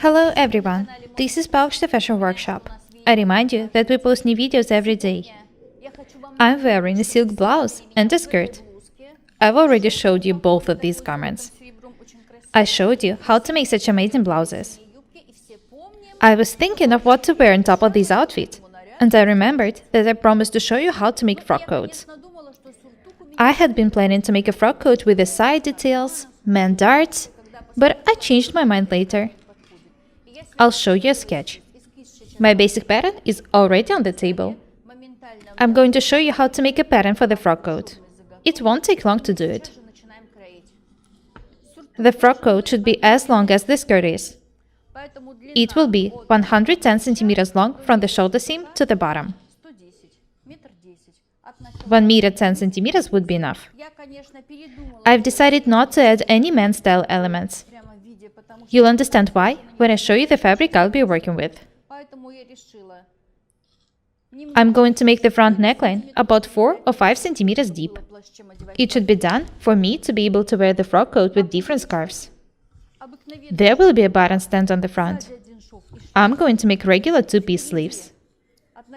Hello everyone, this is Paukshte Fashion Workshop. I remind you that we post new videos every day. I'm wearing a silk blouse and a skirt. I've already showed you both of these garments. I showed you how to make such amazing blouses. I was thinking of what to wear on top of this outfit, and I remembered that I promised to show you how to make frock coats. I had been planning to make a frock coat with the side details, man darts, but I changed my mind later. I'll show you a sketch. My basic pattern is already on the table. I'm going to show you how to make a pattern for the frock coat. It won't take long to do it. The frock coat should be as long as the skirt is. It will be 110 centimeters long from the shoulder seam to the bottom. 1 meter 10 centimeters would be enough. I've decided not to add any man-style elements. You'll understand why when I show you the fabric I'll be working with. I'm going to make the front neckline about 4 or 5 centimeters deep. It should be done for me to be able to wear the frock coat with different scarves. There will be a button stand on the front. I'm going to make regular two-piece sleeves.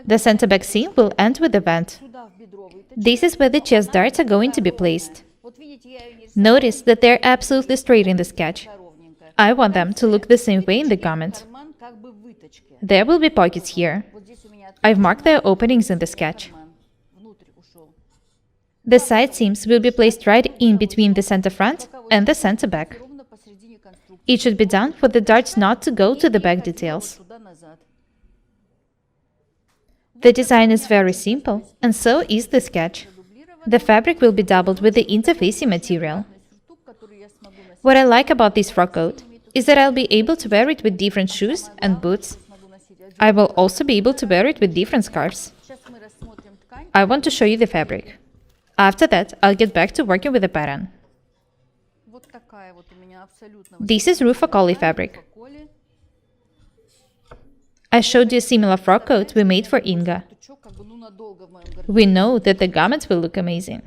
The center back seam will end with a vent. This is where the chest darts are going to be placed. Notice that they're absolutely straight in the sketch. I want them to look the same way in the garment. There will be pockets here. I've marked their openings in the sketch. The side seams will be placed right in between the center front and the center back. It should be done for the darts not to go to the back details. The design is very simple, and so is the sketch. The fabric will be doubled with the interfacing material. What I like about this frock coat is that I'll be able to wear it with different shoes and boots. I will also be able to wear it with different scarves. I want to show you the fabric. After that, I'll get back to working with the pattern. This is Rufocoli fabric. I showed you a similar frock coat we made for Inga. We know that the garments will look amazing.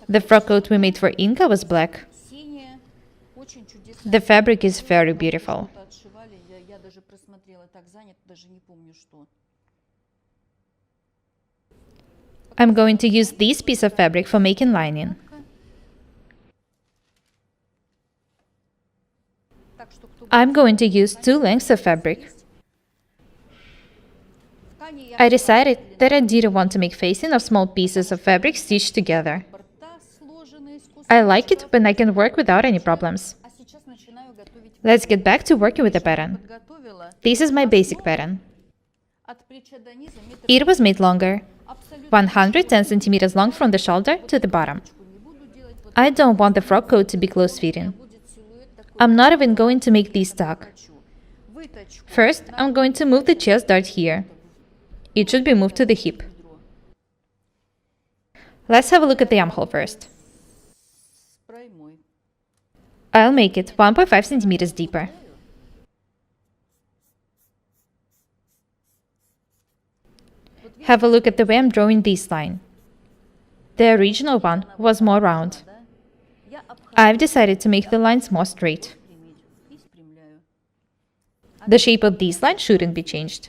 The frock coat we made for Inga was black. The fabric is very beautiful. I'm going to use this piece of fabric for making lining. I'm going to use 2 lengths of fabric. I decided that I didn't want to make facing of small pieces of fabric stitched together. I like it when I can work without any problems. Let's get back to working with the pattern. This is my basic pattern. It was made longer, 110 centimeters long from the shoulder to the bottom. I don't want the frock coat to be close-fitting. I'm not even going to make this tuck. First, I'm going to move the chest dart here. It should be moved to the hip. Let's have a look at the armhole first. I'll make it 1.5 centimeters deeper. Have a look at the way I'm drawing this line. The original one was more round. I've decided to make the lines more straight. The shape of this line shouldn't be changed.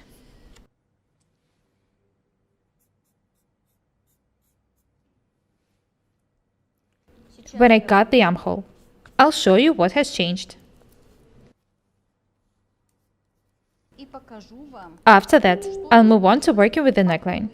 When I cut the armhole, I'll show you what has changed. After that, I'll move on to working with the neckline.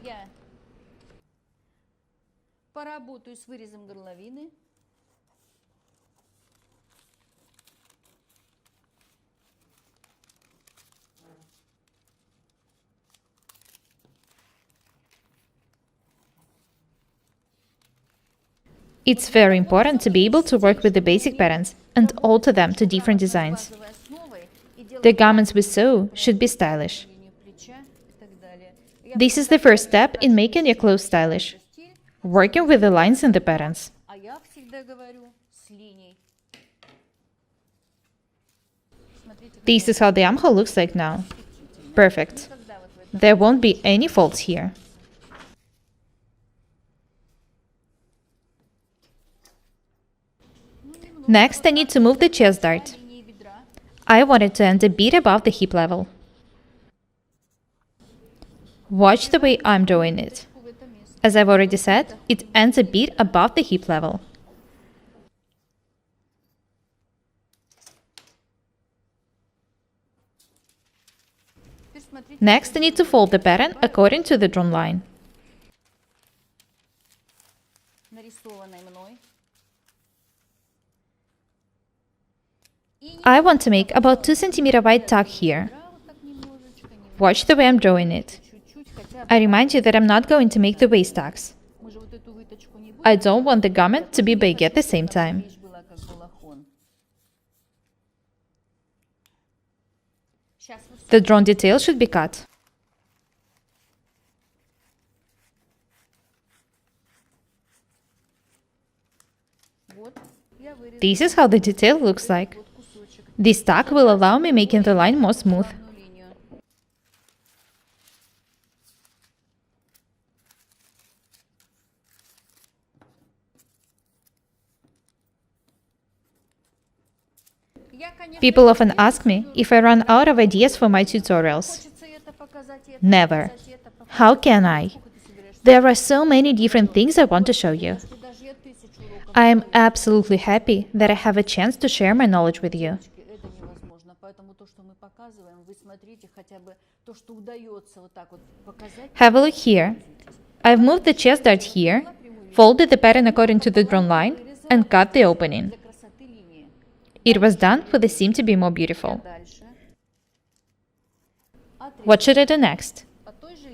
It's very important to be able to work with the basic patterns and alter them to different designs. The garments we sew should be stylish. This is the first step in making your clothes stylish, working with the lines in the patterns. This is how the armhole looks like now. Perfect. There won't be any faults here. Next, I need to move the chest dart. I want it to end a bit above the hip level. Watch the way I'm doing it. As I've already said, it ends a bit above the hip level. Next, I need to fold the pattern according to the drawn line. I want to make about 2 cm wide tuck here. Watch the way I'm drawing it. I remind you that I'm not going to make the waist tucks. I don't want the garment to be big at the same time. The drawn detail should be cut. This is how the detail looks like. This tuck will allow me making the line more smooth. People often ask me if I run out of ideas for my tutorials. Never. How can I? There are so many different things I want to show you. I am absolutely happy that I have a chance to share my knowledge with you. Have a look here. I've moved the chest dart here, folded the pattern according to the drawn line, and cut the opening. It was done for the seam to be more beautiful. What should I do next?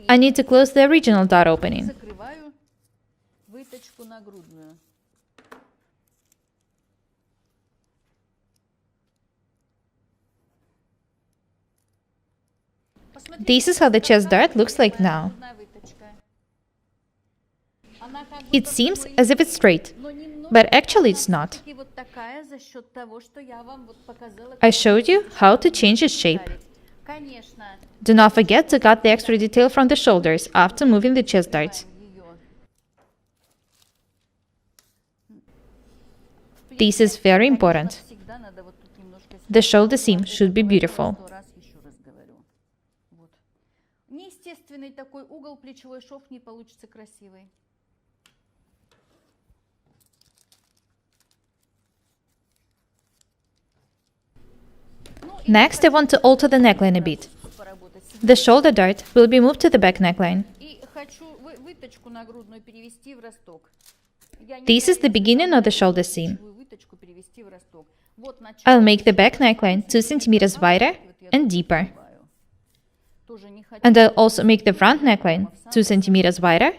I need to close the original dart opening. This is how the chest dart looks like now. It seems as if it's straight, but actually it's not. I showed you how to change its shape. Do not forget to cut the extra detail from the shoulders after moving the chest dart. This is very important. The shoulder seam should be beautiful. Next, I want to alter the neckline a bit. The shoulder dart will be moved to the back neckline. This is the beginning of the shoulder seam. I'll make the back neckline 2 cm wider and deeper. And I'll also make the front neckline 2 cm wider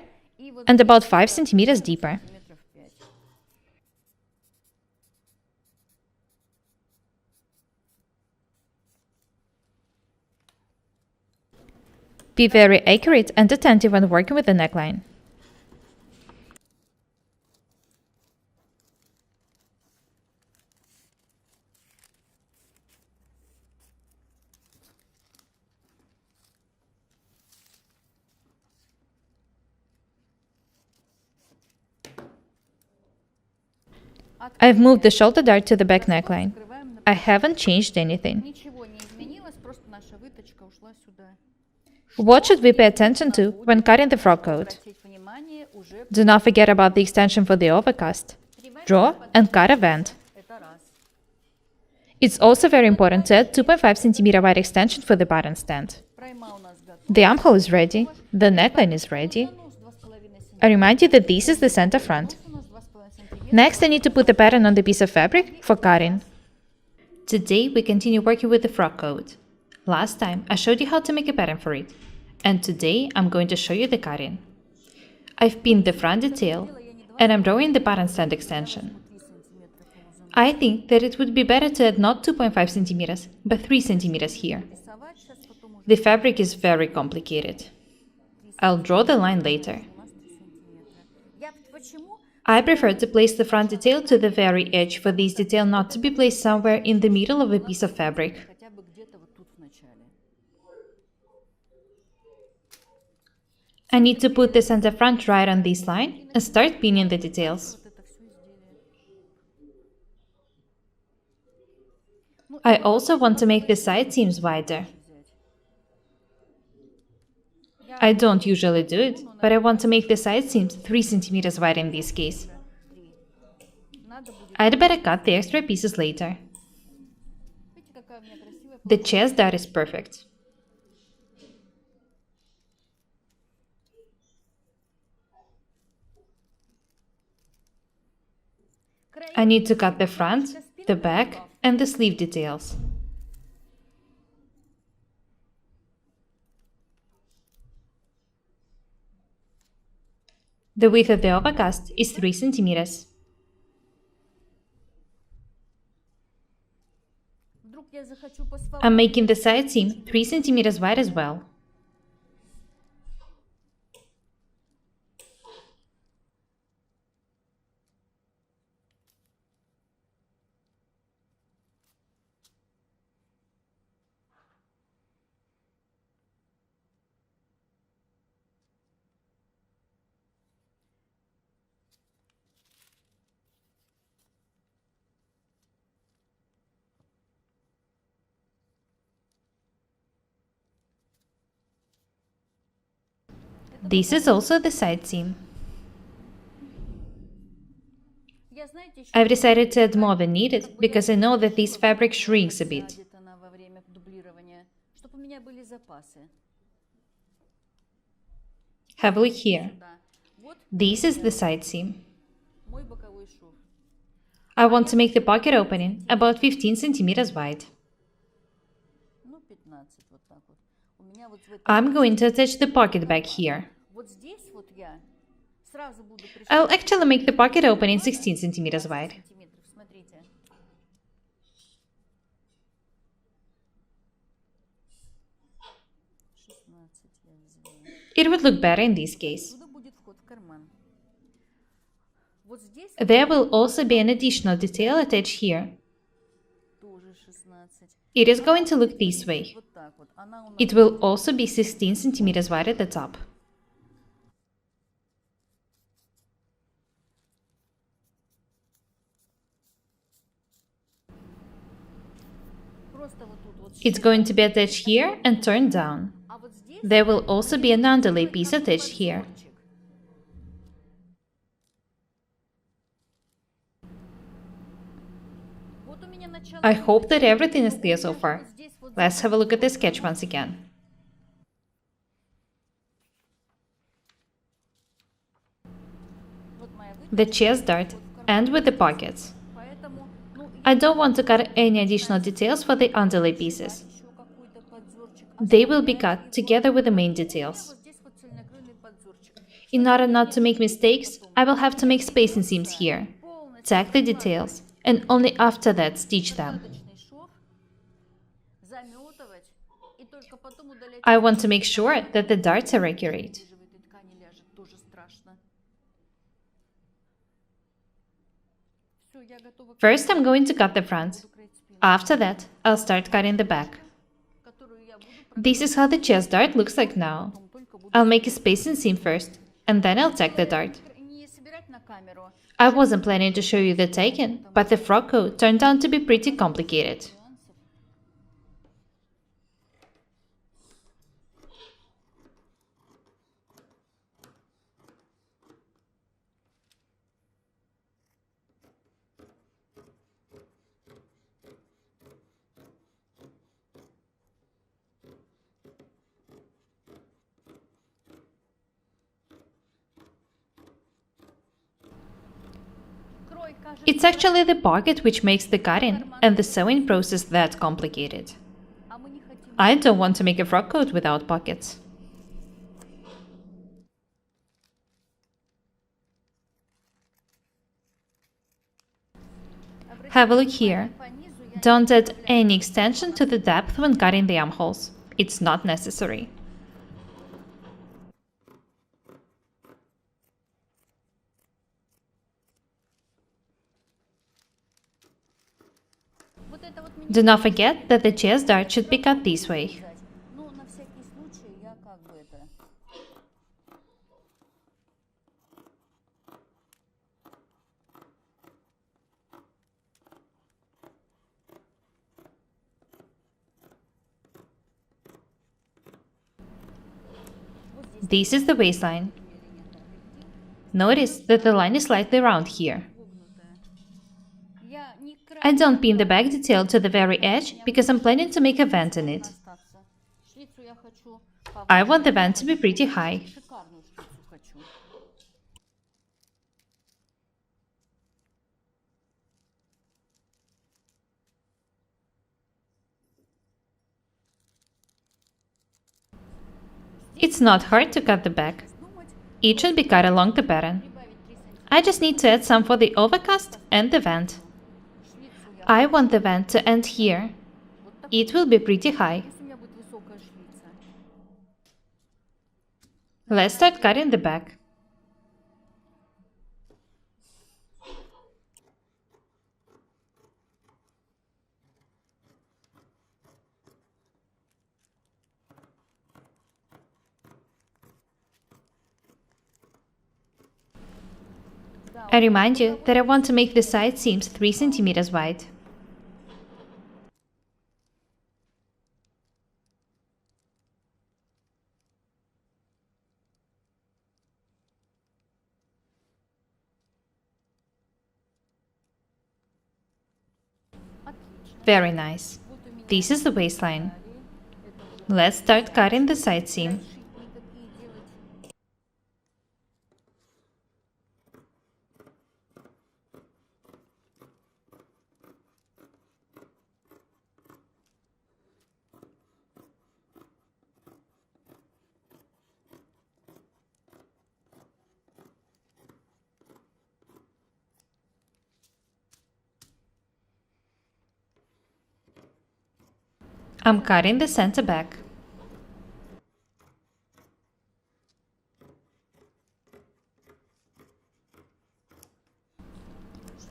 and about 5 cm deeper. Be very accurate and attentive when working with the neckline. I've moved the shoulder dart to the back neckline. I haven't changed anything. What should we pay attention to when cutting the frock coat? Do not forget about the extension for the overcast. Draw and cut a vent. It's also very important to add 2.5 cm wide extension for the button stand. The armhole is ready. The neckline is ready. I remind you that this is the center front. Next, I need to put the pattern on the piece of fabric for cutting. Today, we continue working with the frock coat. Last time, I showed you how to make a pattern for it. And today, I'm going to show you the cutting. I've pinned the front detail, and I'm drawing the button stand extension. I think that it would be better to add not 2.5 cm, but 3 cm here. The fabric is very complicated. I'll draw the line later. I prefer to place the front detail to the very edge for this detail not to be placed somewhere in the middle of a piece of fabric. I need to put the center front right on this line and start pinning the details. I also want to make the side seams wider. I don't usually do it, but I want to make the side seams 3 centimeters wide in this case. I'd better cut the extra pieces later. The chest dart is perfect. I need to cut the front, the back, and the sleeve details. The width of the overcast is 3 centimeters. I'm making the side seam 3 centimeters wide as well. This is also the side seam. I've decided to add more than needed because I know that this fabric shrinks a bit. Have a look here. This is the side seam. I want to make the pocket opening about 15 centimeters wide. I'm going to attach the pocket back here. I'll actually make the pocket opening 16 centimeters wide. It would look better in this case. There will also be an additional detail attached here. It is going to look this way. It will also be 16 centimeters wide at the top. It's going to be attached here and turned down. There will also be an underlay piece attached here. I hope that everything is clear so far. Let's have a look at the sketch once again. The chest dart and with the pockets. I don't want to cut any additional details for the underlay pieces. They will be cut together with the main details. In order not to make mistakes, I will have to make spacing seams here, tack the details, and only after that stitch them. I want to make sure that the darts are accurate. First, I'm going to cut the front. After that, I'll start cutting the back. This is how the chest dart looks like now. I'll make a spacing seam first, and then I'll tack the dart. I wasn't planning to show you the tacking, but the frock coat turned out to be pretty complicated. It's actually the pocket which makes the cutting and the sewing process that complicated. I don't want to make a frock coat without pockets. Have a look here. Don't add any extension to the depth when cutting the armholes. It's not necessary. Do not forget that the chest dart should be cut this way. This is the waistline. Notice that the line is slightly round here. I don't pin the back detail to the very edge because I'm planning to make a vent in it. I want the vent to be pretty high. It's not hard to cut the back. It should be cut along the pattern. I just need to add some for the overcast and the vent. I want the vent to end here. It will be pretty high. Let's start cutting the back. I remind you that I want to make the side seams 3 cm wide. Very nice. This is the waistline. Let's start cutting the side seam. I'm cutting the center back.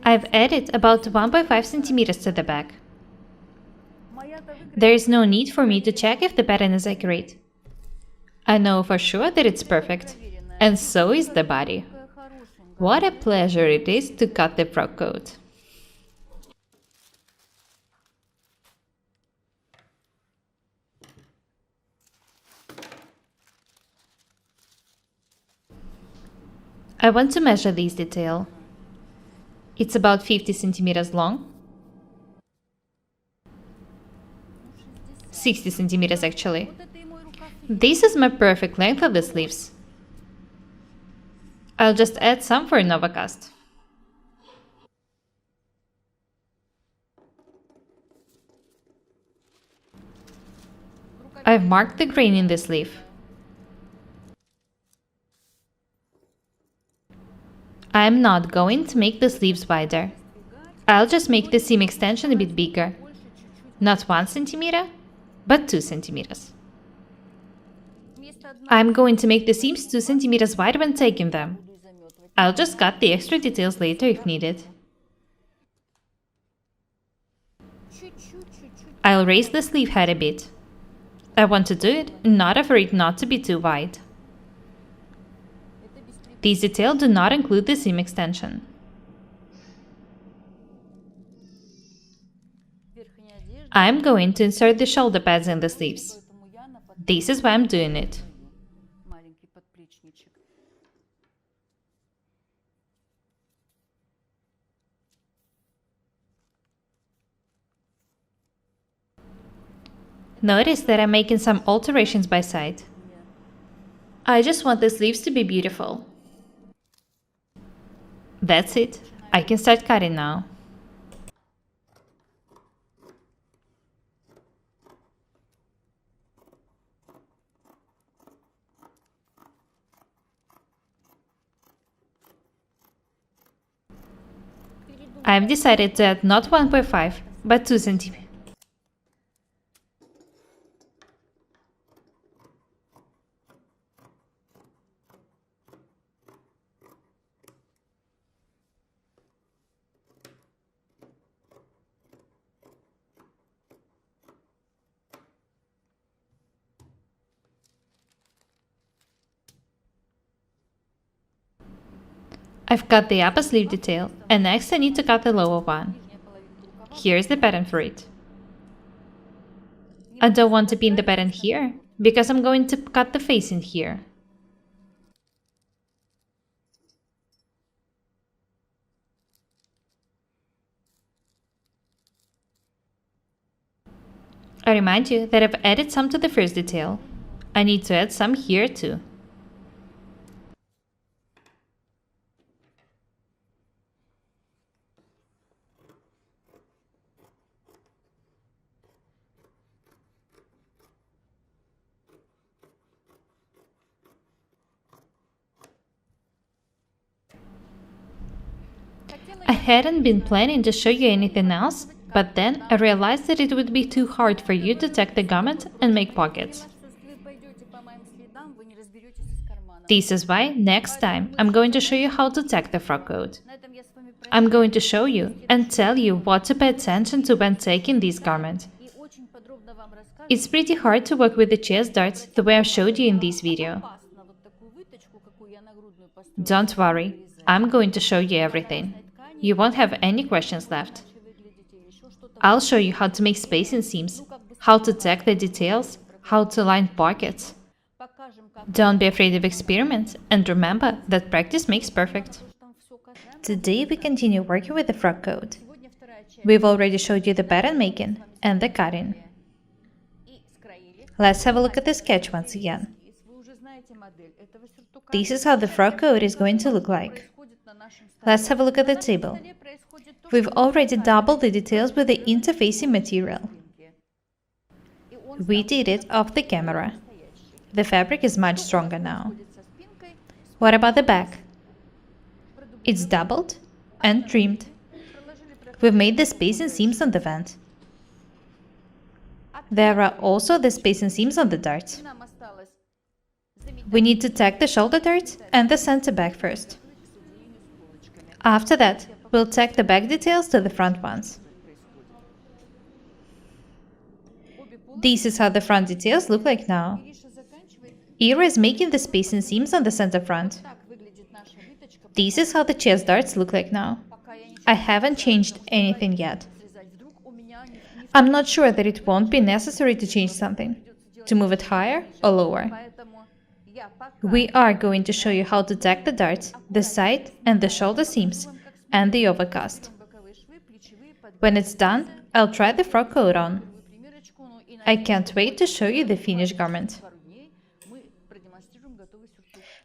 I've added about 1.5 cm to the back. There is no need for me to check if the pattern is accurate. I know for sure that it's perfect. And so is the body. What a pleasure it is to cut the frock coat. I want to measure this detail. It's about 50 centimeters long. 60 centimeters actually. This is my perfect length of the sleeves. I'll just add some for an overcast. I've marked the grain in the sleeve. I'm not going to make the sleeves wider. I'll just make the seam extension a bit bigger. Not 1 centimeter, but 2 centimeters. I'm going to make the seams 2 centimeters wide when taking them. I'll just cut the extra details later if needed. I'll raise the sleeve head a bit. I want to do it in order for it not to be too wide. These details do not include the seam extension. I'm going to insert the shoulder pads in the sleeves. This is why I'm doing it. Notice that I'm making some alterations by side. I just want the sleeves to be beautiful. That's it. I can start cutting now. I've decided to add not 1.5, but 2 centimeters. I've cut the upper sleeve detail, and next I need to cut the lower one. Here's the pattern for it. I don't want to pin the pattern here, because I'm going to cut the face in here. I remind you that I've added some to the first detail. I need to add some here too. I hadn't been planning to show you anything else, but then I realized that it would be too hard for you to tack the garment and make pockets. This is why next time I'm going to show you how to tack the frock coat. I'm going to show you and tell you what to pay attention to when taking this garment. It's pretty hard to work with the chest darts the way I showed you in this video. Don't worry, I'm going to show you everything. You won't have any questions left. I'll show you how to make spacing seams, how to tack the details, how to line pockets. Don't be afraid of experiments, and remember that practice makes perfect. Today we continue working with the frock coat. We've already showed you the pattern making and the cutting. Let's have a look at the sketch once again. This is how the frock coat is going to look like. Let's have a look at the table. We've already doubled the details with the interfacing material. We did it off the camera. The fabric is much stronger now. What about the back? It's doubled and trimmed. We've made the spacing seams on the vent. There are also the spacing seams on the darts. We need to tack the shoulder darts and the center back first. After that, we'll tack the back details to the front ones. This is how the front details look like now. Ira is making the spacing seams on the center front. This is how the chest darts look like now. I haven't changed anything yet. I'm not sure that it won't be necessary to change something, to move it higher or lower. We are going to show you how to tack the darts, the side and the shoulder seams, and the overcast. When it's done, I'll try the frock coat on. I can't wait to show you the finished garment.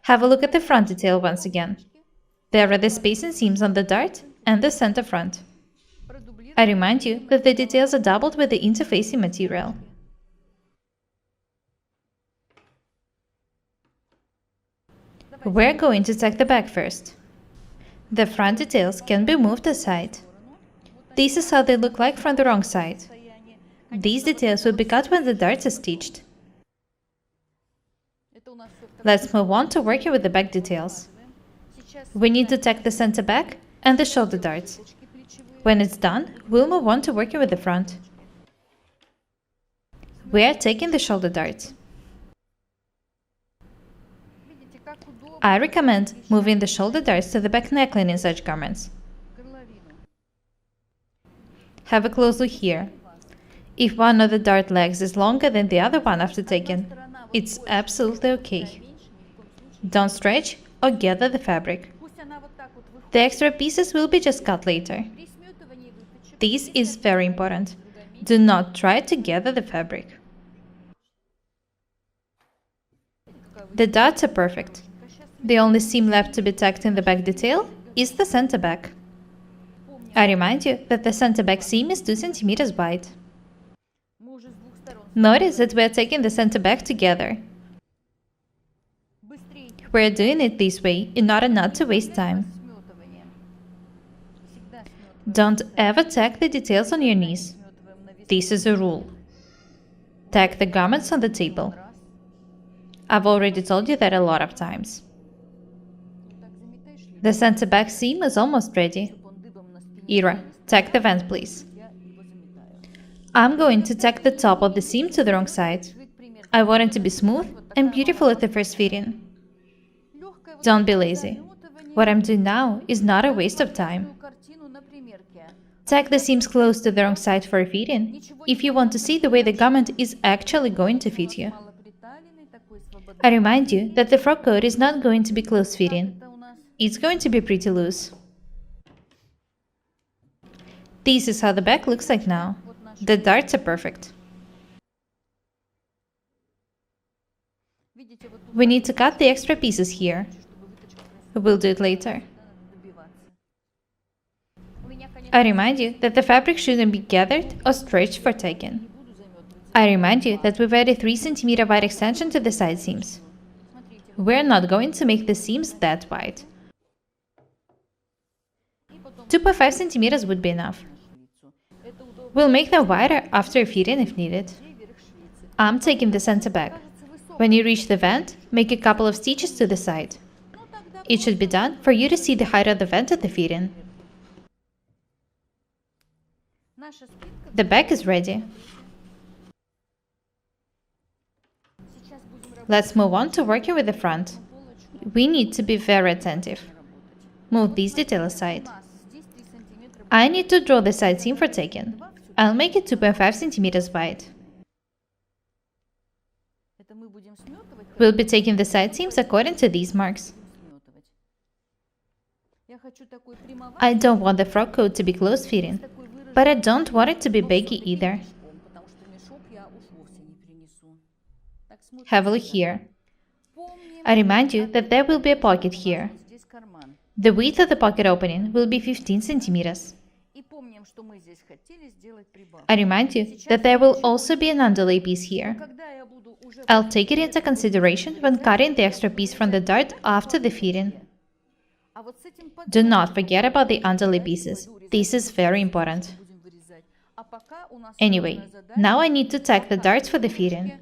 Have a look at the front detail once again. There are the spacing seams on the dart and the center front. I remind you that the details are doubled with the interfacing material. We're going to tack the back first. The front details can be moved aside. This is how they look like from the wrong side. These details will be cut when the darts are stitched. Let's move on to working with the back details. We need to tack the center back and the shoulder darts. When it's done, we'll move on to working with the front. We are taking the shoulder darts. I recommend moving the shoulder darts to the back neckline in such garments. Have a close look here. If one of the dart legs is longer than the other one after taking, it's absolutely okay. Don't stretch or gather the fabric. The extra pieces will be just cut later. This is very important. Do not try to gather the fabric. The darts are perfect. The only seam left to be tacked in the back detail is the center back. I remind you that the center back seam is 2 centimeters wide. Notice that we are taking the center back together. We are doing it this way in order not to waste time. Don't ever tack the details on your knees. This is a rule. Tack the garments on the table. I've already told you that a lot of times. The center back seam is almost ready. Ira, tack the vent, please. I'm going to tack the top of the seam to the wrong side. I want it to be smooth and beautiful at the first fitting. Don't be lazy. What I'm doing now is not a waste of time. Tack the seams close to the wrong side for a fitting if you want to see the way the garment is actually going to fit you. I remind you that the frock coat is not going to be close-fitting. It's going to be pretty loose. This is how the back looks like now. The darts are perfect. We need to cut the extra pieces here. We'll do it later. I remind you that the fabric shouldn't be gathered or stretched for tacking. I remind you that we've added 3 cm wide extension to the side seams. We're not going to make the seams that wide. 2.5 centimeters would be enough. We'll make them wider after fitting if needed. I'm taking the center back. When you reach the vent, make a couple of stitches to the side. It should be done for you to see the height of the vent at the fitting. The back is ready. Let's move on to working with the front. We need to be very attentive. Move this detail aside. I need to draw the side seam for tacking. I'll make it 2.5 centimeters wide. We'll be taking the side seams according to these marks. I don't want the frock coat to be close-fitting, but I don't want it to be baggy either. Have a look here. I remind you that there will be a pocket here. The width of the pocket opening will be 15 centimeters. I remind you that there will also be an underlay piece here. I'll take it into consideration when cutting the extra piece from the dart after the fitting. Do not forget about the underlay pieces. This is very important. Anyway, now I need to tack the darts for the fitting.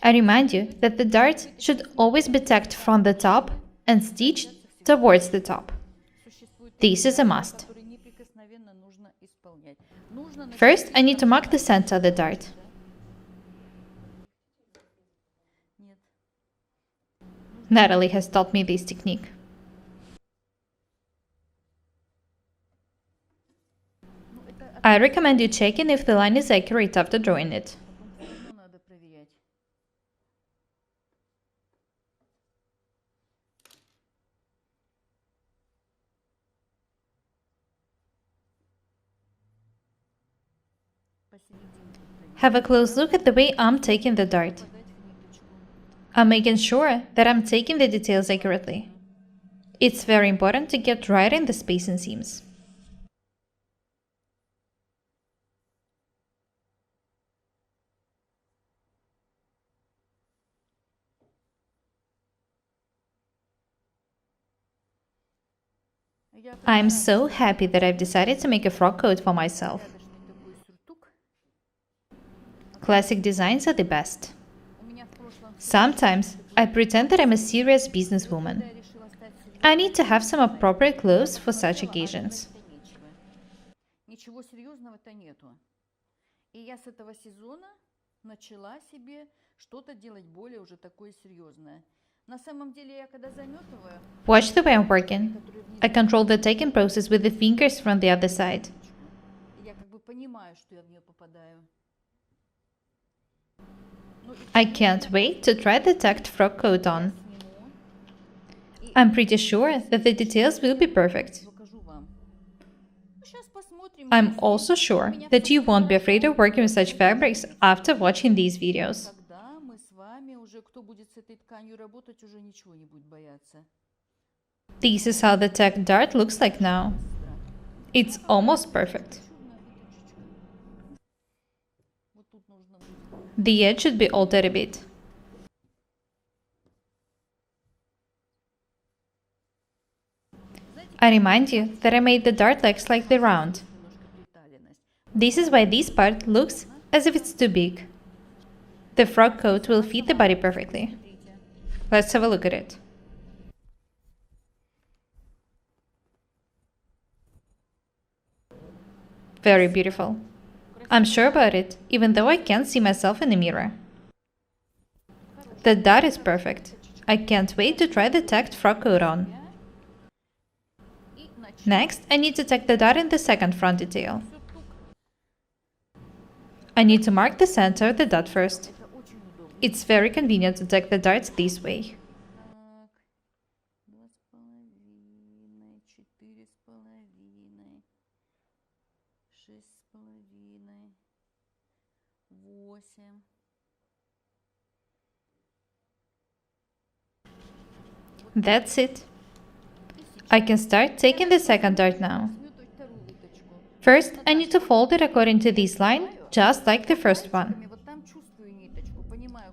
I remind you that the darts should always be tacked from the top and stitched towards the top. This is a must. First, I need to mark the center of the dart. Natalie has taught me this technique. I recommend you checking if the line is accurate after drawing it. Have a close look at the way I'm taking the dart. I'm making sure that I'm taking the details accurately. It's very important to get right in the spacing seams. I'm so happy that I've decided to make a frock coat for myself. Classic designs are the best. Sometimes I pretend that I'm a serious businesswoman. I need to have some appropriate clothes for such occasions. Watch the way I'm working. I control the taking process with the fingers from the other side. I can't wait to try the tacked frock coat on. I'm pretty sure that the details will be perfect. I'm also sure that you won't be afraid of working with such fabrics after watching these videos. This is how the tacked dart looks like now. It's almost perfect. The edge should be altered a bit. I remind you that I made the dart legs slightly round. This is why this part looks as if it's too big. The frock coat will fit the body perfectly. Let's have a look at it. Very beautiful. I'm sure about it, even though I can't see myself in the mirror. The dart is perfect. I can't wait to try the tacked frock coat on. Next, I need to tack the dart in the second front detail. I need to mark the center of the dart first. It's very convenient to tack the darts this way. That's it. I can start taking the second dart now. First, I need to fold it according to this line, just like the first one.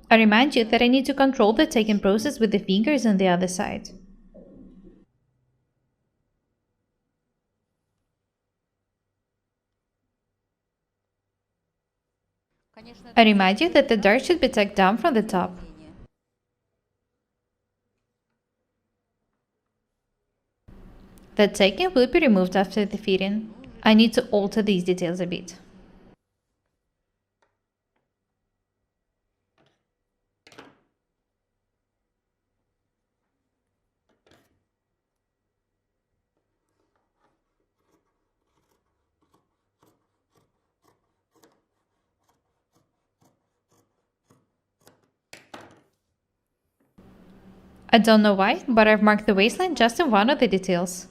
I remind you that I need to control the taking process with the fingers on the other side. I remind you that the dart should be tacked down from the top. The tacking will be removed after the fitting. I need to alter these details a bit. I don't know why, but I've marked the waistline just in one of the details.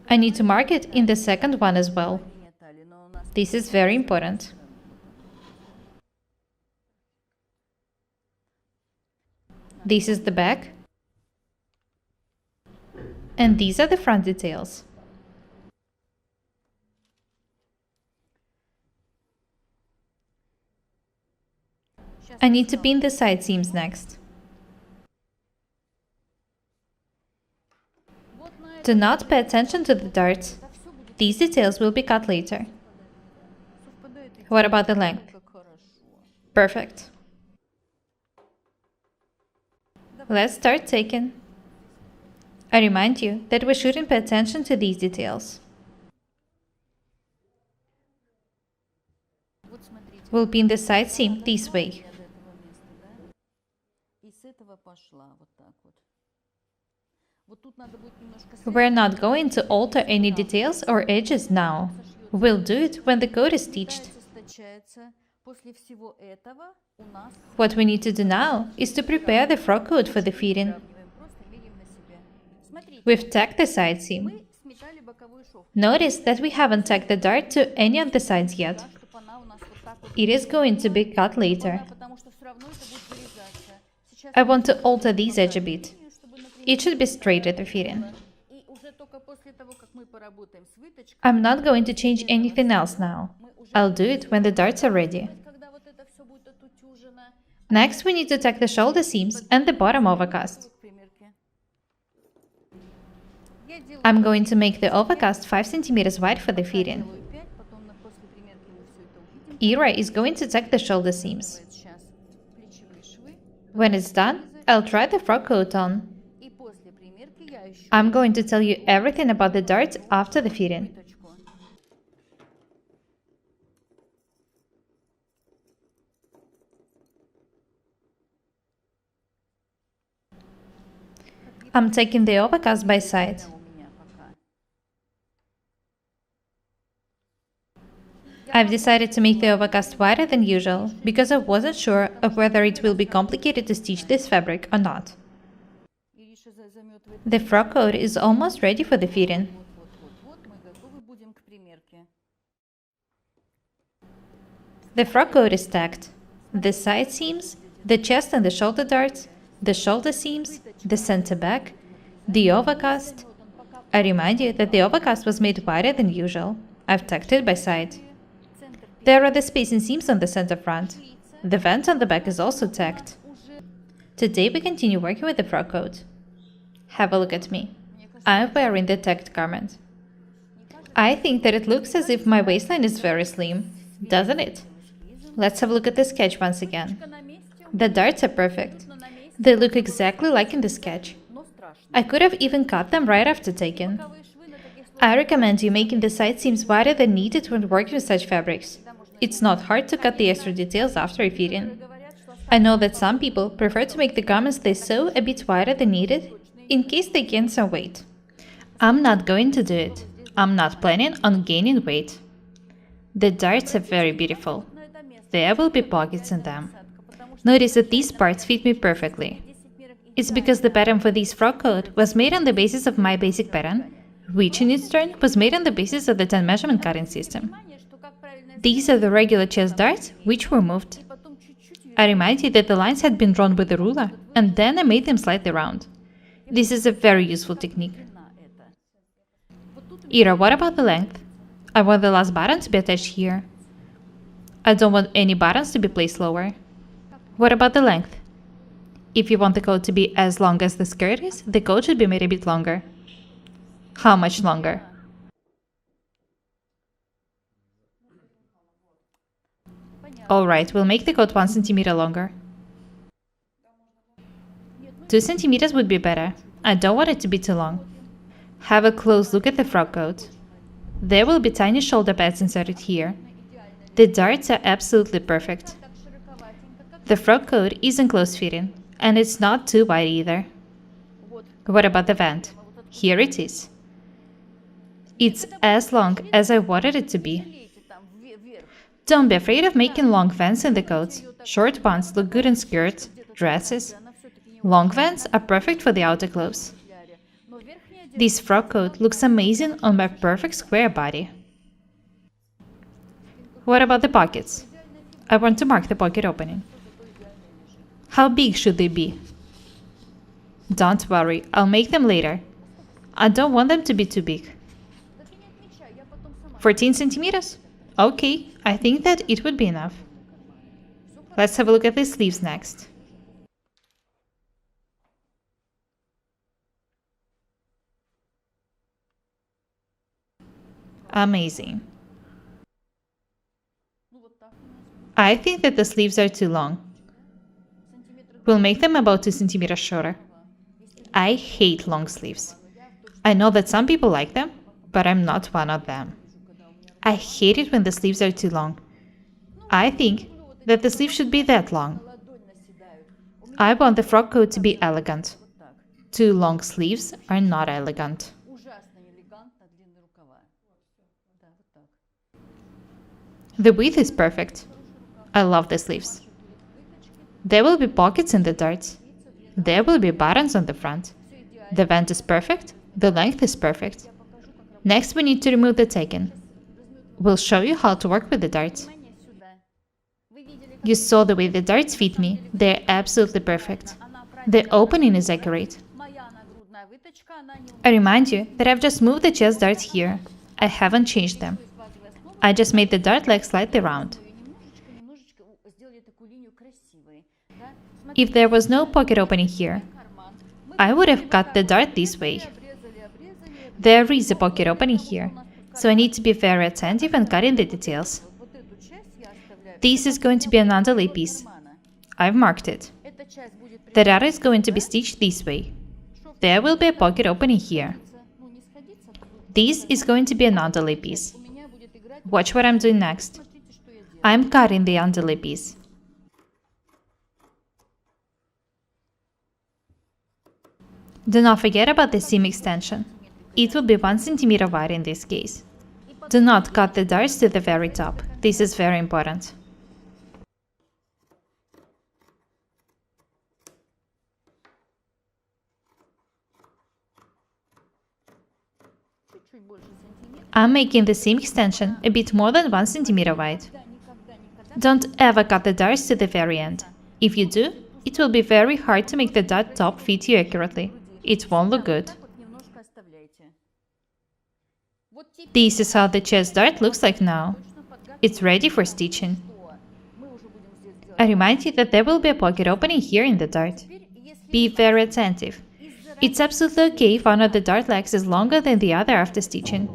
I need to mark it in the second one as well. This is very important. This is the back. And these are the front details. I need to pin the side seams next. Do not pay attention to the darts. These details will be cut later. What about the length? Perfect. Let's start taking. I remind you that we shouldn't pay attention to these details. We'll pin the side seam this way. We're not going to alter any details or edges now. We'll do it when the coat is stitched. What we need to do now is to prepare the frock coat for the fitting. We've tacked the side seam. Notice that we haven't tacked the dart to any of the sides yet. It is going to be cut later. I want to alter this edge a bit. It should be straight at the fitting. I'm not going to change anything else now. I'll do it when the darts are ready. Next, we need to tack the shoulder seams and the bottom overcast. I'm going to make the overcast 5 cm wide for the fitting. Ira is going to tack the shoulder seams. When it's done, I'll try the frock coat on. I'm going to tell you everything about the darts after the fitting. I'm taking the overcast by side. I've decided to make the overcast wider than usual because I wasn't sure of whether it will be complicated to stitch this fabric or not. The frock coat is almost ready for the fitting. The frock coat is tacked. The side seams, the chest and the shoulder darts, the shoulder seams, the center back, the overcast. I remind you that the overcast was made wider than usual. I've tacked it by side. There are the spacing seams on the center front. The vent on the back is also tacked. Today we continue working with the frock coat. Have a look at me. I'm wearing the tacked garment. I think that it looks as if my waistline is very slim, doesn't it? Let's have a look at the sketch once again. The darts are perfect. They look exactly like in the sketch. I could have even cut them right after taking. I recommend you making the side seams wider than needed when working with such fabrics. It's not hard to cut the extra details after a fitting. I know that some people prefer to make the garments they sew a bit wider than needed, in case they gain some weight. I'm not going to do it. I'm not planning on gaining weight. The darts are very beautiful. There will be pockets in them. Notice that these parts fit me perfectly. It's because the pattern for this frock coat was made on the basis of my basic pattern, which in its turn was made on the basis of the 10 measurement cutting system. These are the regular chest darts, which were moved. I remind you that the lines had been drawn with a ruler, and then I made them slightly round. This is a very useful technique. Ira, what about the length? I want the last button to be attached here. I don't want any buttons to be placed lower. What about the length? If you want the coat to be as long as the skirt is, the coat should be made a bit longer. How much longer? Alright, we'll make the coat 1 centimeter longer. 2 centimeters would be better. I don't want it to be too long. Have a close look at the frock coat. There will be tiny shoulder pads inserted here. The darts are absolutely perfect. The frock coat isn't close-fitting, and it's not too wide either. What about the vent? Here it is. It's as long as I wanted it to be. Don't be afraid of making long vents in the coats. Short ones look good in skirts, dresses. Long vents are perfect for the outer clothes. This frock coat looks amazing on my perfect square body. What about the pockets? I want to mark the pocket opening. How big should they be? Don't worry, I'll make them later. I don't want them to be too big. 14 centimeters? Okay, I think that it would be enough. Let's have a look at the sleeves next. Amazing. I think that the sleeves are too long. We'll make them about 2 centimeters shorter. I hate long sleeves. I know that some people like them, but I'm not one of them. I hate it when the sleeves are too long. I think that the sleeve should be that long. I want the frock coat to be elegant. Too long sleeves are not elegant. The width is perfect. I love the sleeves. There will be pockets in the darts. There will be buttons on the front. The vent is perfect. The length is perfect. Next, we need to remove the tacking. We'll show you how to work with the darts. You saw the way the darts fit me. They're absolutely perfect. The opening is accurate. I remind you that I've just moved the chest darts here. I haven't changed them. I just made the dart leg slightly round. If there was no pocket opening here, I would have cut the dart this way. There is a pocket opening here, so I need to be very attentive and cut in the details. This is going to be an underlay piece. I've marked it. The dart is going to be stitched this way. There will be a pocket opening here. This is going to be an underlay piece. Watch what I'm doing next. I'm cutting the underlay piece. Do not forget about the seam extension. It will be 1 centimeter wide in this case. Do not cut the darts to the very top. This is very important. I'm making the seam extension a bit more than 1 centimeter wide. Don't ever cut the darts to the very end. If you do, it will be very hard to make the dart top fit you accurately. It won't look good. This is how the chest dart looks like now. It's ready for stitching. I remind you that there will be a pocket opening here in the dart. Be very attentive. It's absolutely okay if one of the dart legs is longer than the other after stitching.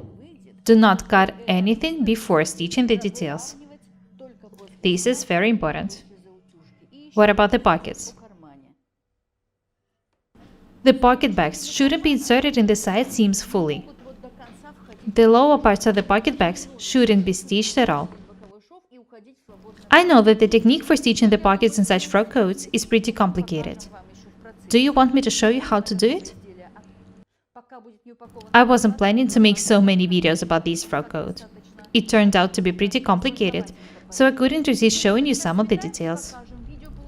Do not cut anything before stitching the details. This is very important. What about the pockets? The pocket bags shouldn't be inserted in the side seams fully. The lower parts of the pocket bags shouldn't be stitched at all. I know that the technique for stitching the pockets in such frock coats is pretty complicated. Do you want me to show you how to do it? I wasn't planning to make so many videos about this frock coat. It turned out to be pretty complicated, so I couldn't resist showing you some of the details.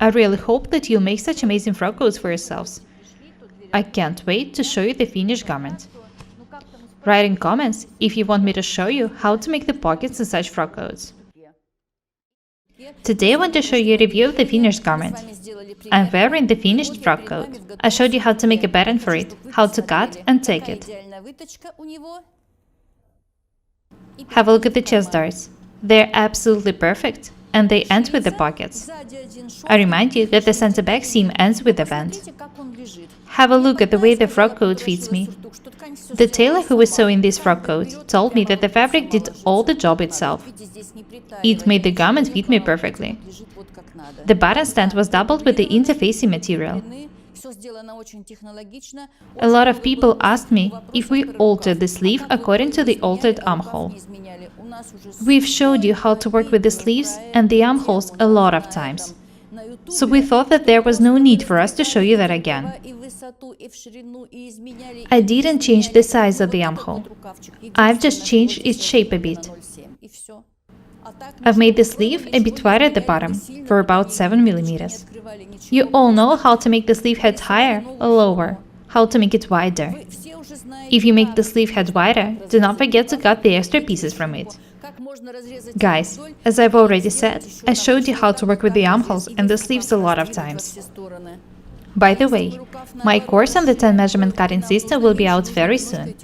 I really hope that you'll make such amazing frock coats for yourselves. I can't wait to show you the finished garment. Write in comments if you want me to show you how to make the pockets in such frock coats. Today I want to show you a review of the finished garment. I'm wearing the finished frock coat. I showed you how to make a pattern for it, how to cut and take it. Have a look at the chest darts. They're absolutely perfect, and they end with the pockets. I remind you that the center back seam ends with a bend. Have a look at the way the frock coat fits me. The tailor who was sewing this frock coat told me that the fabric did all the job itself. It made the garment fit me perfectly. The button stand was doubled with the interfacing material. A lot of people asked me if we altered the sleeve according to the altered armhole. We've showed you how to work with the sleeves and the armholes a lot of times. So we thought that there was no need for us to show you that again. I didn't change the size of the armhole. I've just changed its shape a bit. I've made the sleeve a bit wider at the bottom, for about 7 mm. You all know how to make the sleeve head higher or lower, how to make it wider. If you make the sleeve head wider, do not forget to cut the extra pieces from it. Guys, as I've already said, I showed you how to work with the armholes and the sleeves a lot of times. By the way, my course on the 10 measurement cutting system will be out very soon.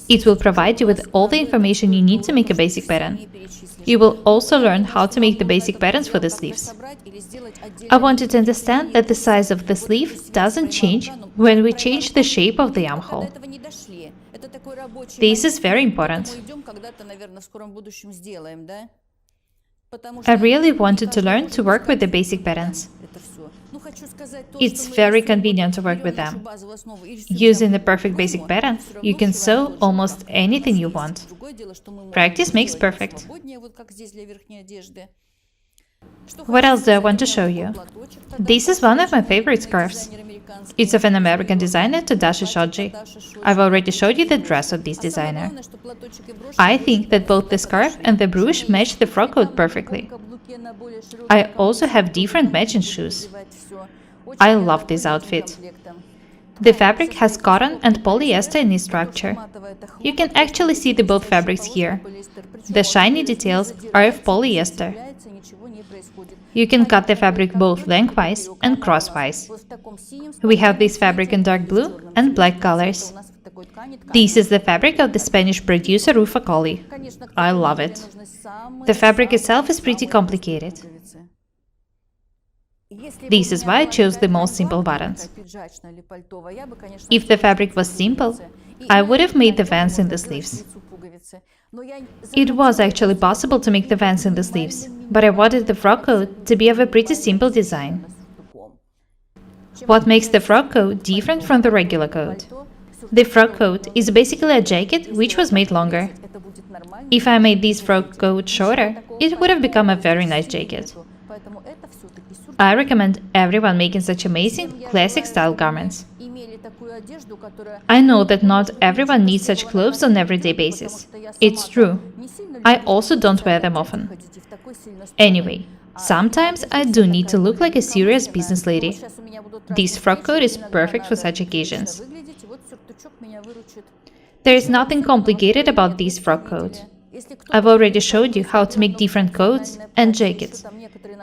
It will provide you with all the information you need to make a basic pattern. You will also learn how to make the basic patterns for the sleeves. I want you to understand that the size of the sleeve doesn't change when we change the shape of the armhole. This is very important. I really wanted to learn to work with the basic patterns. It's very convenient to work with them. Using the perfect basic pattern, you can sew almost anything you want. Practice makes perfect. What else do I want to show you? This is one of my favorite scarves. It's of an American designer, Tadashi Shoji. I've already showed you the dress of this designer. I think that both the scarf and the brooch match the frock coat perfectly. I also have different matching shoes. I love this outfit. The fabric has cotton and polyester in its structure. You can actually see the both fabrics here. The shiny details are of polyester. You can cut the fabric both lengthwise and crosswise. We have this fabric in dark blue and black colors. This is the fabric of the Spanish producer Rufa Colli. I love it. The fabric itself is pretty complicated. This is why I chose the most simple buttons. If the fabric was simple, I would have made the vents in the sleeves. It was actually possible to make the vents in the sleeves, but I wanted the frock coat to be of a pretty simple design. What makes the frock coat different from the regular coat? The frock coat is basically a jacket which was made longer. If I made this frock coat shorter, it would have become a very nice jacket. I recommend everyone making such amazing, classic style garments. I know that not everyone needs such clothes on an everyday basis. It's true. I also don't wear them often. Anyway, sometimes I do need to look like a serious business lady. This frock coat is perfect for such occasions. There is nothing complicated about this frock coat. I've already showed you how to make different coats and jackets.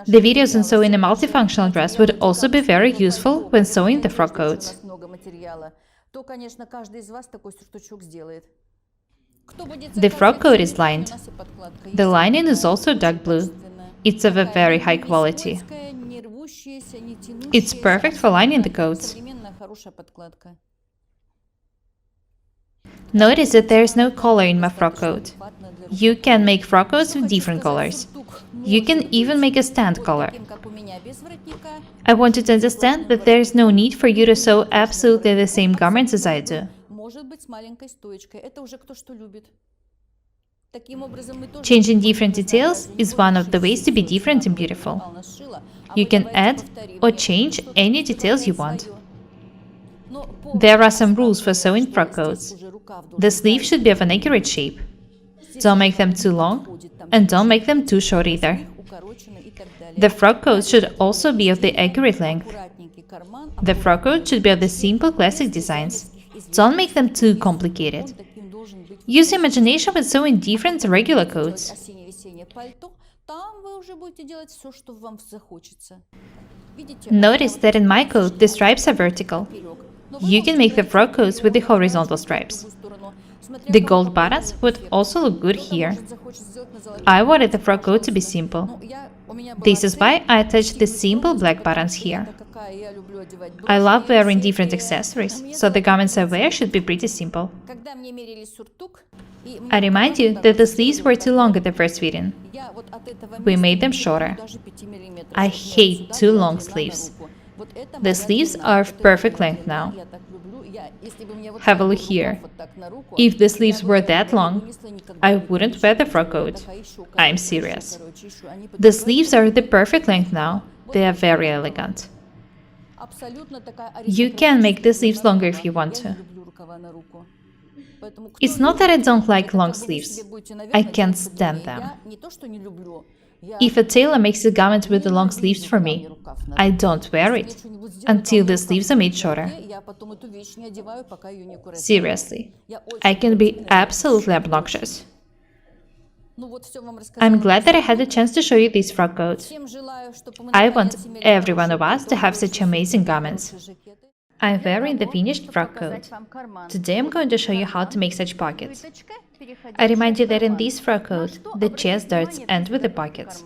The videos on sewing a multifunctional dress would also be very useful when sewing the frock coats. The frock coat is lined. The lining is also dark blue. It's of a very high quality. It's perfect for lining the coats. Notice that there is no collar in my frock coat. You can make frock coats with different colors. You can even make a stand collar. I want you to understand that there is no need for you to sew absolutely the same garments as I do. Changing different details is one of the ways to be different and beautiful. You can add or change any details you want. There are some rules for sewing frock coats. The sleeve should be of an accurate shape. Don't make them too long, and don't make them too short either. The frock coat should also be of the accurate length. The frock coat should be of the simple classic designs. Don't make them too complicated. Use imagination when sewing different regular coats. Notice that in my coat, the stripes are vertical. You can make the frock coats with the horizontal stripes. The gold buttons would also look good here. I wanted the frock coat to be simple. This is why I attached the simple black buttons here. I love wearing different accessories, so the garments I wear should be pretty simple. I remind you that the sleeves were too long at the first fitting. We made them shorter. I hate too long sleeves. The sleeves are of perfect length now. Have a look here. If the sleeves were that long, I wouldn't wear the frock coat. I'm serious. The sleeves are the perfect length now. They are very elegant. You can make the sleeves longer if you want to. It's not that I don't like long sleeves. I can't stand them. If a tailor makes a garment with the long sleeves for me, I don't wear it until the sleeves are made shorter. Seriously, I can be absolutely obnoxious. I'm glad that I had the chance to show you this frock coat. I want every one of us to have such amazing garments. I'm wearing the finished frock coat. Today I'm going to show you how to make such pockets. I remind you that in this frock coat, the chest darts end with the pockets.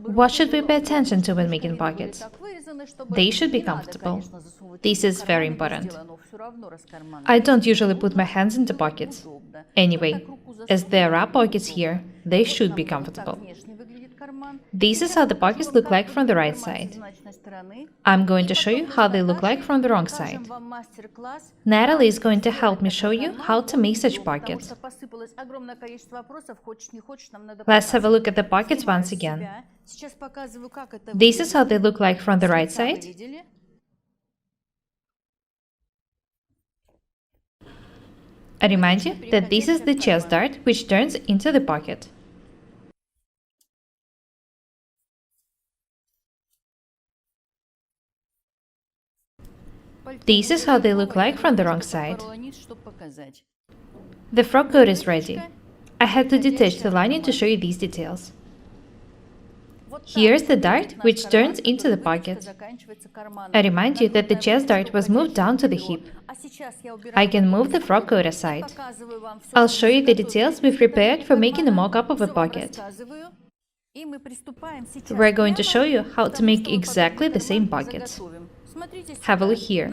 What should we pay attention to when making pockets? They should be comfortable. This is very important. I don't usually put my hands into pockets. Anyway, as there are pockets here, they should be comfortable. This is how the pockets look like from the right side. I'm going to show you how they look like from the wrong side. Natalie is going to help me show you how to make such pockets. Let's have a look at the pockets once again. This is how they look like from the right side. I remind you that this is the chest dart, which turns into the pocket. This is how they look like from the wrong side. The frock coat is ready. I had to detach the lining to show you these details. Here's the dart, which turns into the pocket. I remind you that the chest dart was moved down to the hip. I can move the frock coat aside. I'll show you the details we've prepared for making a mock-up of a pocket. We're going to show you how to make exactly the same pockets. Have a look here.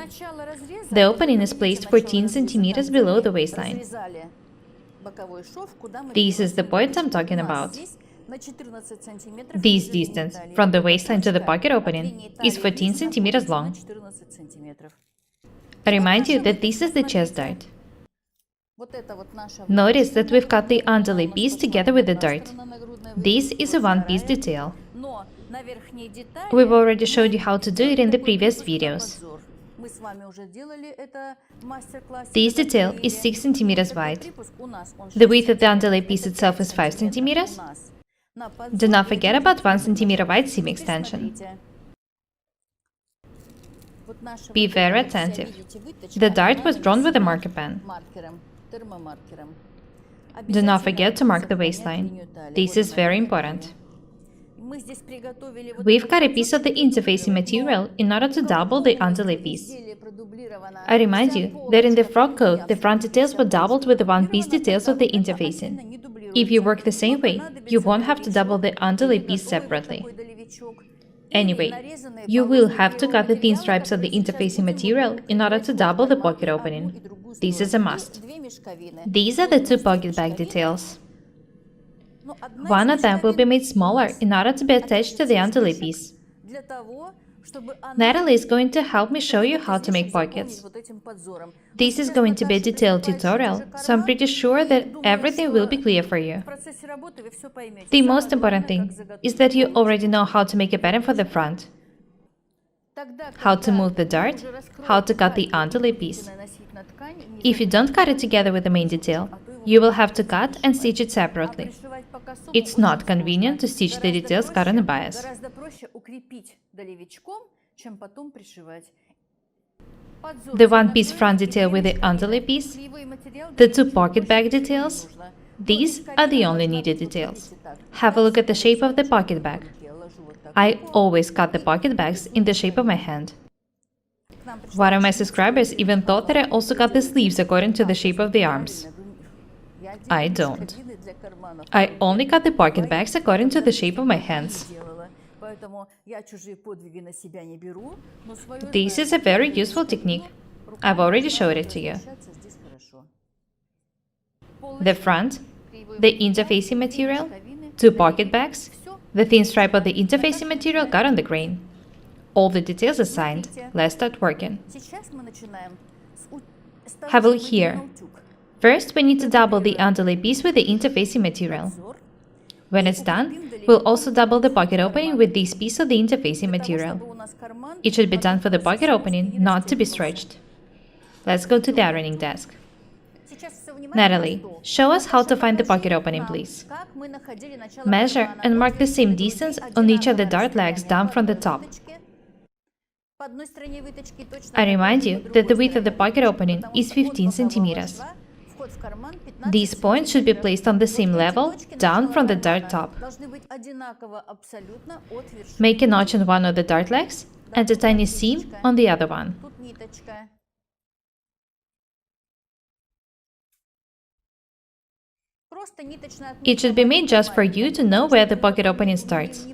The opening is placed 14 centimeters below the waistline. This is the point I'm talking about. This distance, from the waistline to the pocket opening, is 14 centimeters long. I remind you that this is the chest dart. Notice that we've cut the underlay piece together with the dart. This is a one-piece detail. We've already showed you how to do it in the previous videos. This detail is 6 centimeters wide. The width of the underlay piece itself is 5 centimeters. Do not forget about 1 centimeter wide seam extension. Be very attentive. The dart was drawn with a marker pen. Do not forget to mark the waistline. This is very important. We've cut a piece of the interfacing material in order to double the underlay piece. I remind you that in the frock coat, the front details were doubled with the one-piece details of the interfacing. If you work the same way, you won't have to double the underlay piece separately. Anyway, you will have to cut the thin stripes of the interfacing material in order to double the pocket opening. This is a must. These are the two pocket bag details. One of them will be made smaller in order to be attached to the underlay piece. Natalie is going to help me show you how to make pockets. This is going to be a detailed tutorial, so I'm pretty sure that everything will be clear for you. The most important thing is that you already know how to make a pattern for the front, how to move the dart, how to cut the underlay piece. If you don't cut it together with the main detail, you will have to cut and stitch it separately. It's not convenient to stitch the details cut on a bias. The one-piece front detail with the underlay piece, the two pocket bag details, These are the only needed details. Have a look at the shape of the pocket bag. I always cut the pocket bags in the shape of my hand. One of my subscribers even thought that I also cut the sleeves according to the shape of the arms. I don't. I only cut the pocket bags according to the shape of my hands. This is a very useful technique. I've already showed it to you. The front, the interfacing material, 2 pocket bags, the thin stripe of the interfacing material cut on the grain. All the details assigned. Let's start working. Have a look here. First, we need to double the underlay piece with the interfacing material. When it's done, we'll also double the pocket opening with this piece of the interfacing material. It should be done for the pocket opening, not to be stretched. Let's go to the ironing desk. Natalie, show us how to find the pocket opening, please. Measure and mark the same distance on each of the dart legs down from the top. I remind you that the width of the pocket opening is 15 centimeters. These points should be placed on the same level, down from the dart top. Make a notch on one of the dart legs and a tiny seam on the other one. It should be made just for you to know where the pocket opening starts.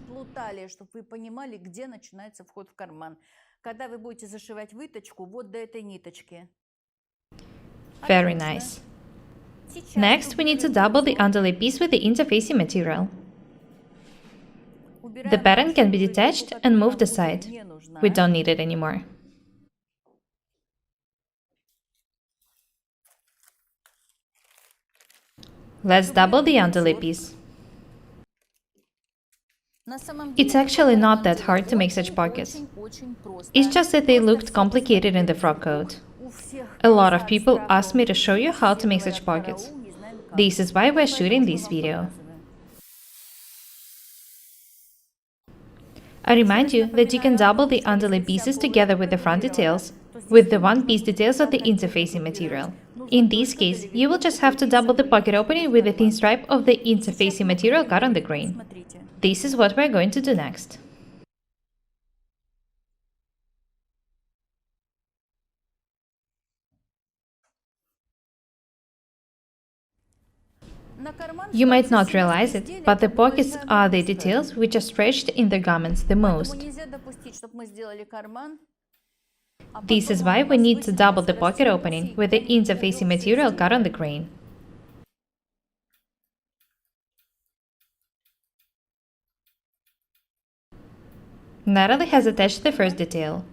Very nice. Next, we need to double the underlay piece with the interfacing material. The pattern can be detached and moved aside. We don't need it anymore. Let's double the underlay piece. It's actually not that hard to make such pockets. It's just that they looked complicated in the frock coat. A lot of people asked me to show you how to make such pockets. This is why we're shooting this video. I remind you that you can double the underlay pieces together with the front details, with the one-piece details of the interfacing material. In this case, you will just have to double the pocket opening with the thin stripe of the interfacing material cut on the grain. This is what we're going to do next. You might not realize it, but the pockets are the details which are stretched in the garments the most. This is why we need to double the pocket opening with the interfacing material cut on the grain. Natalie has attached the first detail.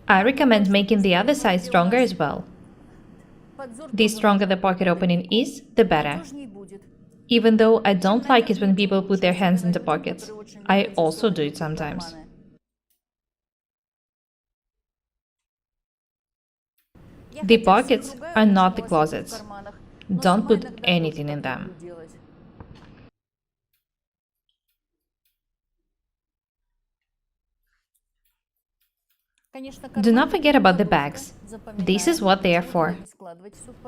I recommend making the other side stronger as well. The stronger the pocket opening is, the better. Even though I don't like it when people put their hands in the pockets. I also do it sometimes. The pockets are not the closets. Don't put anything in them. Do not forget about the bags. This is what they are for.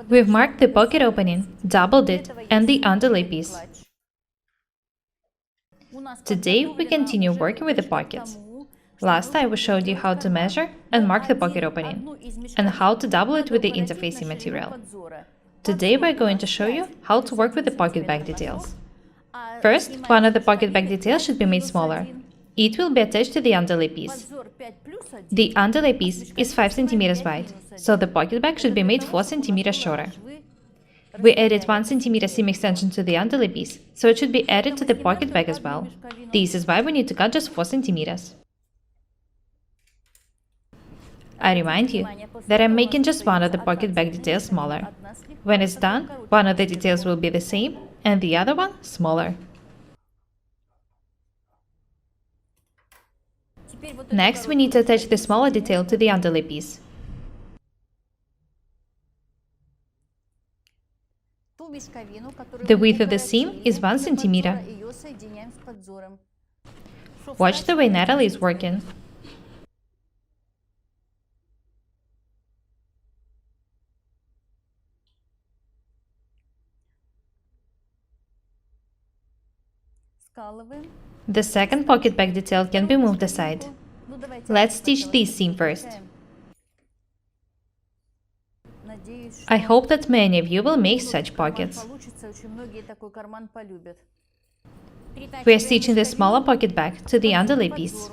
We've marked the pocket opening, doubled it, and the underlay piece. Today we continue working with the pockets. Last time we showed you how to measure and mark the pocket opening, and how to double it with the interfacing material. Today we're going to show you how to work with the pocket bag details. First, one of the pocket bag details should be made smaller. It will be attached to the underlay piece. The underlay piece is 5 cm wide, so the pocket bag should be made 4 cm shorter. We added 1 cm seam extension to the underlay piece, so it should be added to the pocket bag as well. This is why we need to cut just 4 cm. I remind you that I'm making just one of the pocket bag details smaller. When it's done, one of the details will be the same and the other one smaller. Next, we need to attach the smaller detail to the underlay piece. The width of the seam is 1 cm. Watch the way Natalie is working. The second pocket back detail can be moved aside. Let's stitch this seam first. I hope that many of you will make such pockets. We are stitching the smaller pocket back to the underlay piece.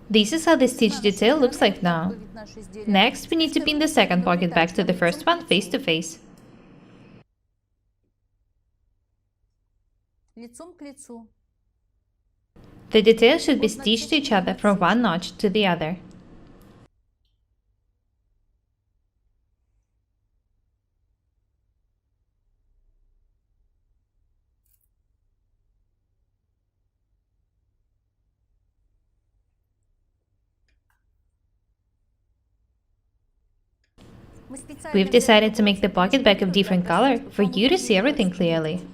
This is how the stitch detail looks like now. Next, we need to pin the second pocket back to the first one face to face. The details should be stitched to each other from one notch to the other. We've decided to make the pocket back of different color for you to see everything clearly.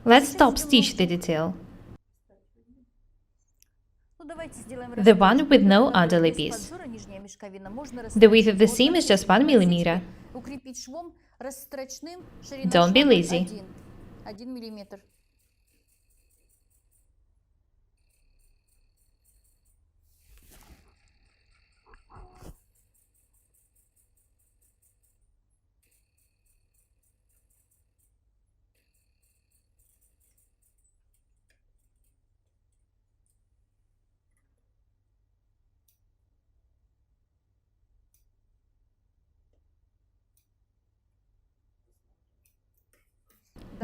Let's top stitch the detail. The one with no underlay piece. The width of the seam is just 1 millimeter. Don't be lazy.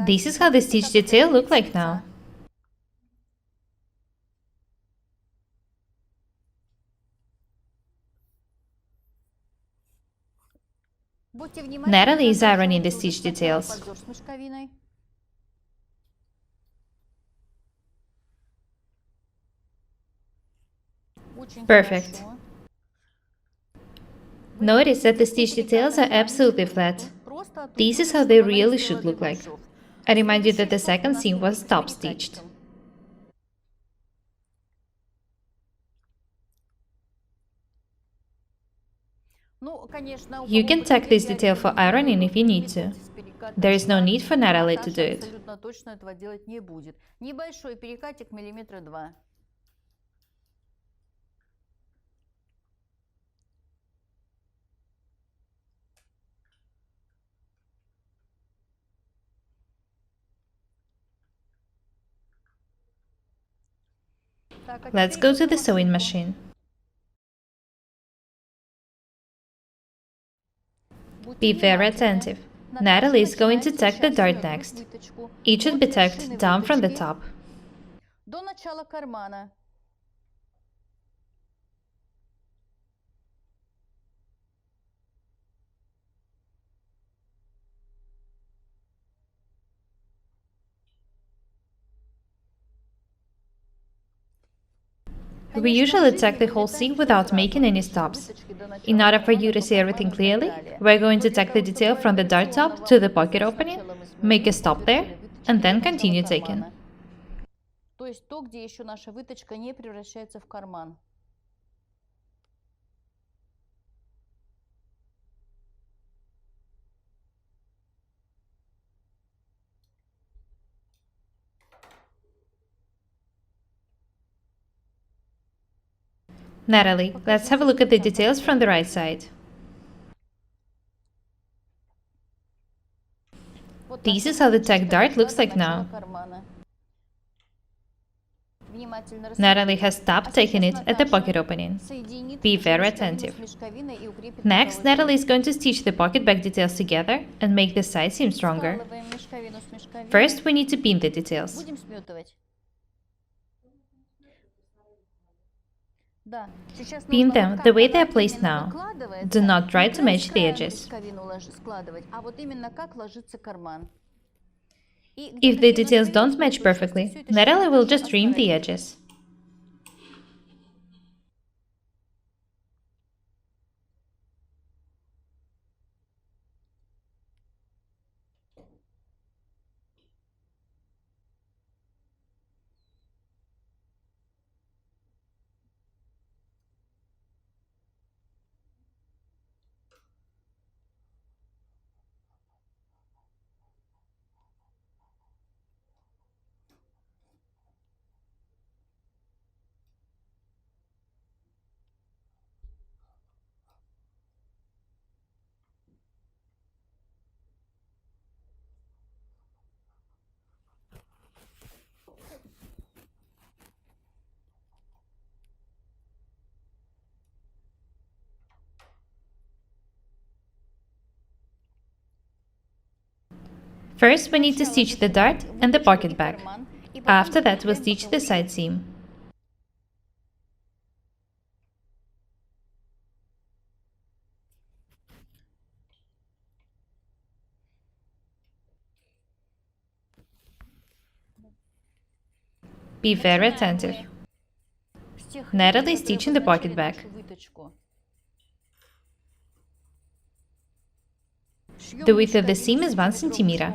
This is how the stitch detail looks like now. Natalie is ironing the stitch details. Perfect. Notice that the stitch details are absolutely flat. This is how they really should look like. I remind you that the second seam was top stitched. You can tack this detail for ironing if you need to. There is no need for Natalie to do it. Let's go to the sewing machine. Be very attentive. Natalie is going to tack the dart next. It should be tacked down from the top. We usually tack the whole seam without making any stops. In order for you to see everything clearly, we're going to tack the detail from the dart top to the pocket opening, make a stop there, and then continue tacking. Natalie, let's have a look at the details from the right side. This is how the tack dart looks like now. Natalie has stopped taking it at the pocket opening. Be very attentive. Next, Natalie is going to stitch the pocket back details together and make the side seam stronger. First, we need to pin the details. Pin them the way they are placed now. Do not try to match the edges. If the details don't match perfectly, Natalie will just trim the edges. First, we need to stitch the dart and the pocket back. After that, we'll stitch the side seam. Be very attentive. Natalie is stitching the pocket back. The width of the seam is 1 centimeter.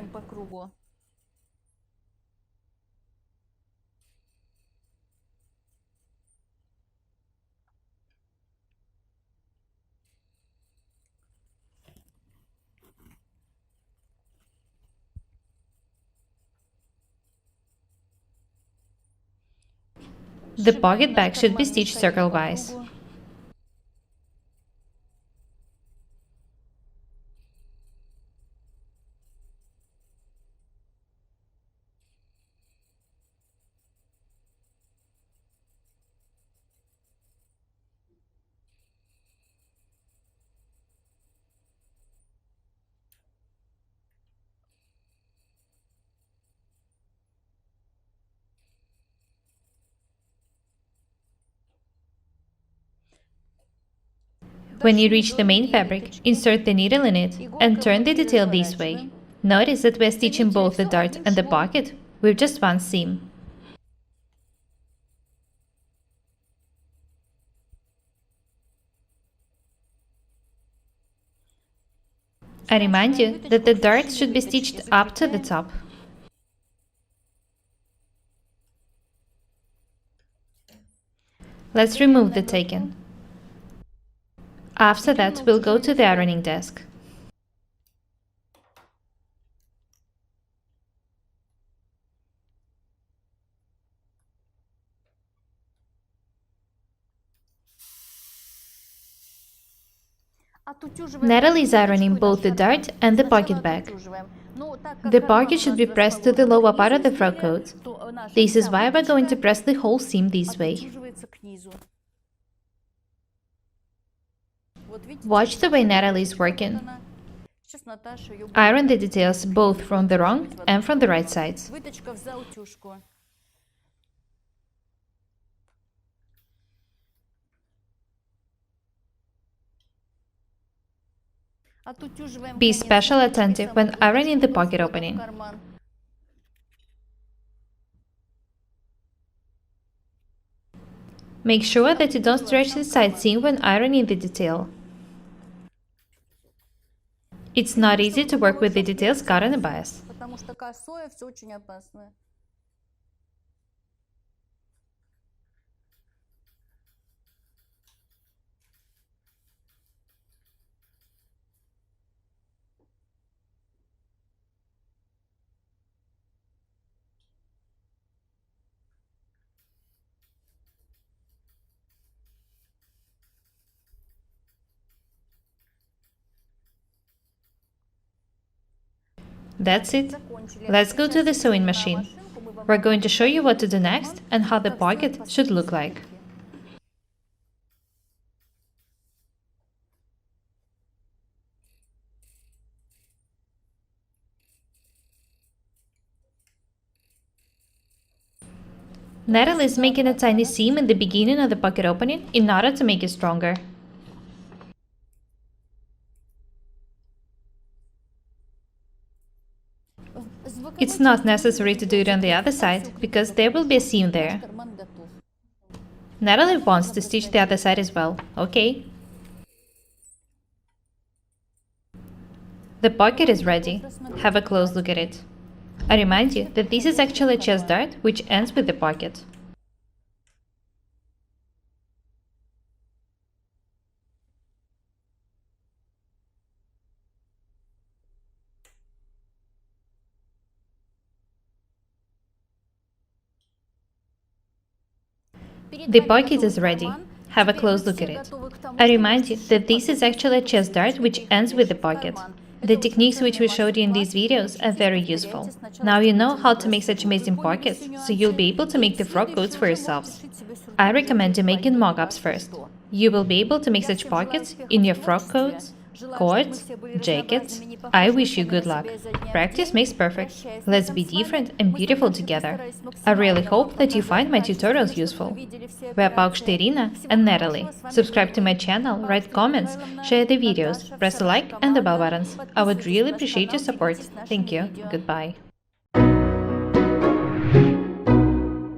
The pocket back should be stitched circle-wise. When you reach the main fabric, insert the needle in it and turn the detail this way. Notice that we're stitching both the dart and the pocket with just one seam. I remind you that the darts should be stitched up to the top. Let's remove the tacking. After that, we'll go to the ironing desk. Natalie is ironing both the dart and the pocket back. The pocket should be pressed to the lower part of the frock coat. This is why we're going to press the whole seam this way. Watch the way Natalie is working. Iron the details both from the wrong and from the right sides. Be especially attentive when ironing the pocket opening. Make sure that you don't stretch the side seam when ironing the detail. It's not easy to work with the details cut on a bias. That's it. Let's go to the sewing machine. We're going to show you what to do next and how the pocket should look like. Natalie is making a tiny seam in the beginning of the pocket opening in order to make it stronger. It's not necessary to do it on the other side, because there will be a seam there. Natalie wants to stitch the other side as well. Okay. The pocket is ready. Have a close look at it. I remind you that this is actually a chest dart which ends with the pocket. The pocket is ready. Have a close look at it. I remind you that this is actually a chest dart which ends with the pocket. The techniques which we showed you in these videos are very useful. Now you know how to make such amazing pockets, so you'll be able to make the frock coats for yourselves. I recommend you making mock-ups first. You will be able to make such pockets in your frock coats, coats, jackets. I wish you good luck. Practice makes perfect. Let's be different and beautiful together. I really hope that you find my tutorials useful. We're Paukshte Irina and Natalie. Subscribe to my channel, write comments, share the videos, press a like and the bell buttons. I would really appreciate your support. Thank you. Goodbye.